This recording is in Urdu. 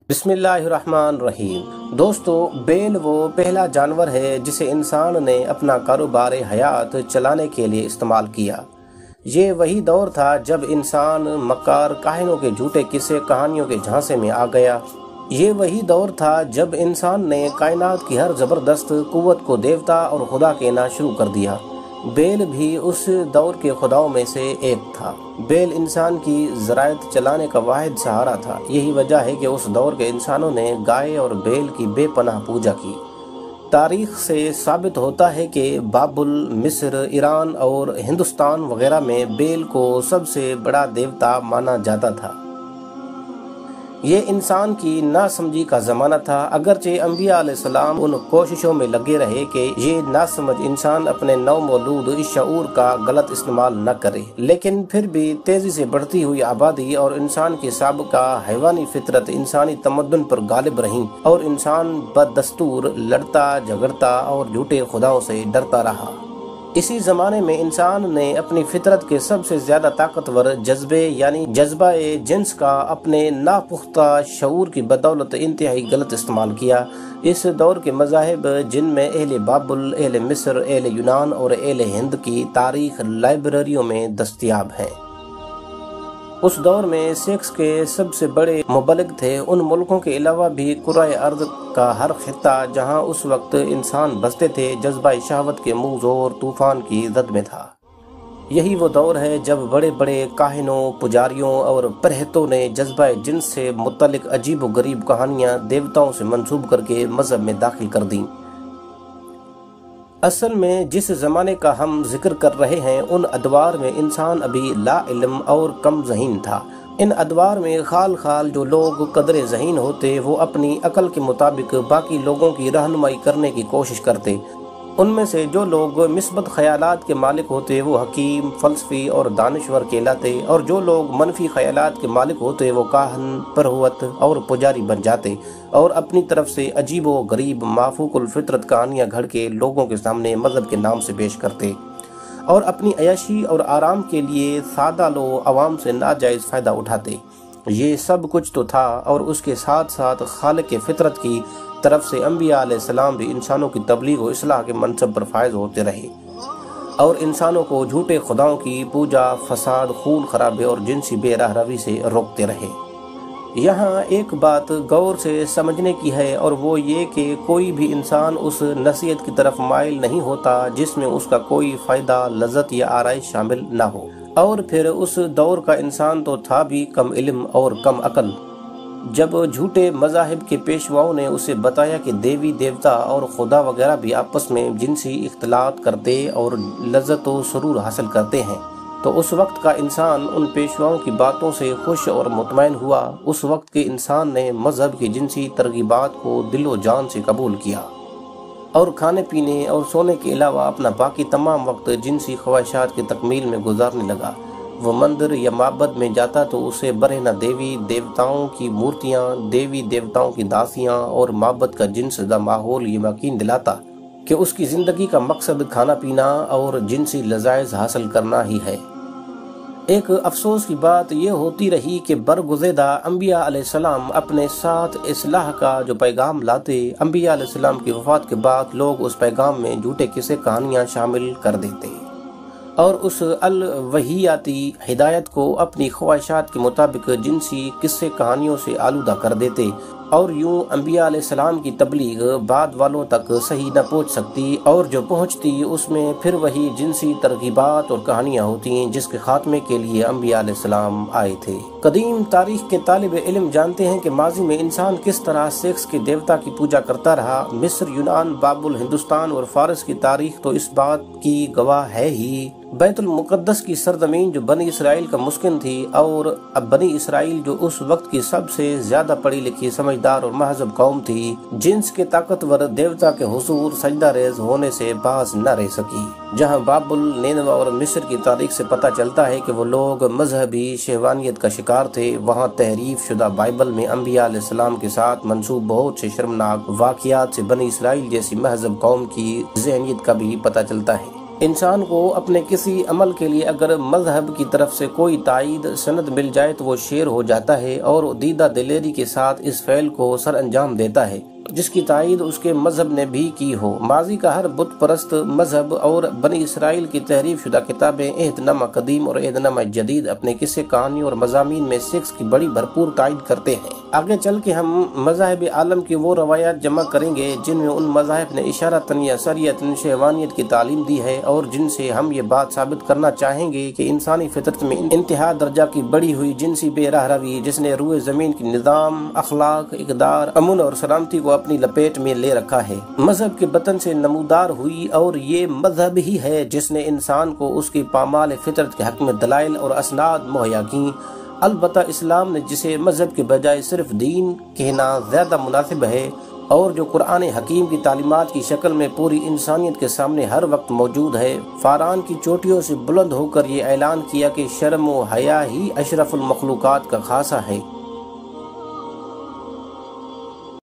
بسم اللہ الرحمن الرحیم۔ دوستو، بیل وہ پہلا جانور ہے جسے انسان نے اپنا کاروبار حیات چلانے کے لیے استعمال کیا۔ یہ وہی دور تھا جب انسان مکار کاہنوں کے جھوٹے قصے کہانیوں کے جھانسے میں آ گیا۔ یہ وہی دور تھا جب انسان نے کائنات کی ہر زبردست قوت کو دیوتا اور خدا کہنا شروع کر دیا۔ بیل بھی اس دور کے خداؤں میں سے ایک تھا۔ بیل انسان کی زراعت چلانے کا واحد سہارا تھا۔ یہی وجہ ہے کہ اس دور کے انسانوں نے گائے اور بیل کی بے پناہ پوجا کی۔ تاریخ سے ثابت ہوتا ہے کہ بابل، مصر، ایران اور ہندوستان وغیرہ میں بیل کو سب سے بڑا دیوتا مانا جاتا تھا۔ یہ انسان کی ناسمجھی کا زمانہ تھا، اگرچہ انبیاء علیہ السلام ان کوششوں میں لگے رہے کہ یہ ناسمجھ انسان اپنے نو مولود اس شعور کا غلط استعمال نہ کرے، لیکن پھر بھی تیزی سے بڑھتی ہوئی آبادی اور انسان کی سابقہ حیوانی فطرت انسانی تمدن پر غالب رہیں اور انسان بدستور لڑتا جھگڑتا اور جھوٹے خداؤں سے ڈرتا رہا۔ اسی زمانے میں انسان نے اپنی فطرت کے سب سے زیادہ طاقتور جذبے یعنی جذبہ جنس کا اپنے ناپختہ شعور کی بدولت انتہائی غلط استعمال کیا۔ اس دور کے مذاہب، جن میں اہل بابل، اہل مصر، اہل یونان اور اہل ہند کی تاریخ لائبریریوں میں دستیاب ہے۔ اس دور میں سیکس کے سب سے بڑے مبلغ تھے۔ ان ملکوں کے علاوہ بھی کرۂ ارض کا ہر خطہ جہاں اس وقت انسان بستے تھے جذبہ شہوت کے منہ زور طوفان کی زد میں تھا۔ یہی وہ دور ہے جب بڑے بڑے کاہنوں، پجاریوں اور پرہتوں نے جذبہ جنس سے متعلق عجیب و غریب کہانیاں دیوتاؤں سے منسوب کر کے مذہب میں داخل کر دیں۔ اصل میں جس زمانے کا ہم ذکر کر رہے ہیں، ان ادوار میں انسان ابھی لا علم اور کم ذہین تھا۔ ان ادوار میں خال خال جو لوگ قدر ذہین ہوتے وہ اپنی عقل کے مطابق باقی لوگوں کی رہنمائی کرنے کی کوشش کرتے۔ ان میں سے جو لوگ مثبت خیالات کے مالک ہوتے وہ حکیم، فلسفی اور دانشور کہلاتے، اور جو لوگ منفی خیالات کے مالک ہوتے وہ کاہن، پرہوت اور پجاری بن جاتے اور اپنی طرف سے عجیب و غریب مافوق الفطرت کہانیاں گھڑ کے لوگوں کے سامنے مذہب کے نام سے پیش کرتے اور اپنی عیاشی اور آرام کے لیے سادہ لو عوام سے ناجائز فائدہ اٹھاتے۔ یہ سب کچھ تو تھا، اور اس کے ساتھ ساتھ خالق فطرت کی طرف سے انبیاء علیہ السلام بھی انسانوں کی تبلیغ و اصلاح کے منصب پر فائز ہوتے رہے اور انسانوں کو جھوٹے خداؤں کی پوجا، فساد، خون خرابے اور جنسی بے راہ روی سے روکتے رہے۔ یہاں ایک بات غور سے سمجھنے کی ہے، اور وہ یہ کہ کوئی بھی انسان اس نصیحت کی طرف مائل نہیں ہوتا جس میں اس کا کوئی فائدہ، لذت یا آرائش شامل نہ ہو۔ اور پھر اس دور کا انسان تو تھا بھی کم علم اور کم عقل۔ جب جھوٹے مذاہب کے پیشواؤں نے اسے بتایا کہ دیوی دیوتا اور خدا وغیرہ بھی آپس میں جنسی اختلاط کرتے اور لذت و سرور حاصل کرتے ہیں، تو اس وقت کا انسان ان پیشواؤں کی باتوں سے خوش اور مطمئن ہوا۔ اس وقت کے انسان نے مذہب کی جنسی ترغیبات کو دل و جان سے قبول کیا اور کھانے پینے اور سونے کے علاوہ اپنا باقی تمام وقت جنسی خواہشات کی تکمیل میں گزارنے لگا۔ وہ مندر یا معبد میں جاتا تو اسے برہنہ دیوی دیوتاؤں کی مورتیاں، دیوی دیوتاؤں کی داسیاں اور معبد کا جن زدہ ماحول یہ یقین دلاتا کہ اس کی زندگی کا مقصد کھانا پینا اور جنسی لذائذ حاصل کرنا ہی ہے۔ ایک افسوس کی بات یہ ہوتی رہی کہ برگزیدہ انبیاء علیہ السلام اپنے ساتھ اصلاح کا جو پیغام لاتے، انبیاء علیہ السلام کی وفات کے بعد لوگ اس پیغام میں جھوٹے قصے کہانیاں شامل کر دیتے اور اس الوحیاتی ہدایت کو اپنی خواہشات کے مطابق جنسی قصے کہانیوں سے آلودہ کر دیتے، اور یوں انبیاء علیہ السلام کی تبلیغ بعد والوں تک صحیح نہ پہنچ سکتی، اور جو پہنچتی اس میں پھر وہی جنسی ترغیبات اور کہانیاں ہوتی جس کے خاتمے کے لیے انبیاء علیہ السلام آئے تھے۔ قدیم تاریخ کے طالب علم جانتے ہیں کہ ماضی میں انسان کس طرح سیکس کے دیوتا کی پوجا کرتا رہا۔ مصر، یونان، بابل، ہندوستان اور فارس کی تاریخ تو اس بات کی گواہ ہے ہی۔ بیت المقدس کی سرزمین جو بنی اسرائیل کا مسکن تھی، اور اب بنی اسرائیل جو اس وقت کی سب سے زیادہ پڑھی لکھی، سمجھدار اور مہذب قوم تھی، جنس کے طاقتور دیوتا کے حضور سجدہ ریز ہونے سے باز نہ رہ سکی۔ جہاں بابل، نینوا اور مصر کی تاریخ سے پتہ چلتا ہے کہ وہ لوگ مذہبی شہوانیت کا شکار تھے، وہاں تحریف شدہ بائبل میں انبیاء علیہ السلام کے ساتھ منسوب بہت سے شرمناک واقعات سے بنی اسرائیل جیسی مہذب قوم کی ذہنیت کا بھی پتہ چلتا ہے۔ انسان کو اپنے کسی عمل کے لیے اگر مذہب کی طرف سے کوئی تائید سند مل جائے تو وہ شیر ہو جاتا ہے اور دیدہ دلیری کے ساتھ اس فعل کو سر انجام دیتا ہے جس کی تائید اس کے مذہب نے بھی کی ہو۔ ماضی کا ہر بت پرست مذہب اور بنی اسرائیل کی تحریف شدہ کتابیں عہد نامہ قدیم اور عہد نامہ جدید اپنے قصے کہانی اور مضامین میں سکس کی بڑی بھرپور تائید کرتے ہیں۔ آگے چل کے ہم مذاہب عالم کی وہ روایات جمع کریں گے جن میں ان مذاہب نے اشارتاً یا صریحتاً شہوانیت کی تعلیم دی ہے اور جن سے ہم یہ بات ثابت کرنا چاہیں گے کہ انسانی فطرت میں انتہا درجہ کی بڑی ہوئی جنسی بے راہ روی جس نے روئے زمین کی نظام، اخلاق، اقدار، امن اور سلامتی کو اپنی لپیٹ میں لے رکھا ہے، مذہب کے بطن سے نمودار ہوئی، اور یہ مذہب ہی ہے جس نے انسان کو اس کی پامال فطرت کے حق میں دلائل اور اسناد مہیا کی۔ البتہ اسلام نے جسے مذہب کے بجائے صرف دین کہنا زیادہ مناسب ہے اور جو قرآن حکیم کی تعلیمات کی شکل میں پوری انسانیت کے سامنے ہر وقت موجود ہے، فاران کی چوٹیوں سے بلند ہو کر یہ اعلان کیا کہ شرم و حیا ہی اشرف المخلوقات کا خاصہ ہے۔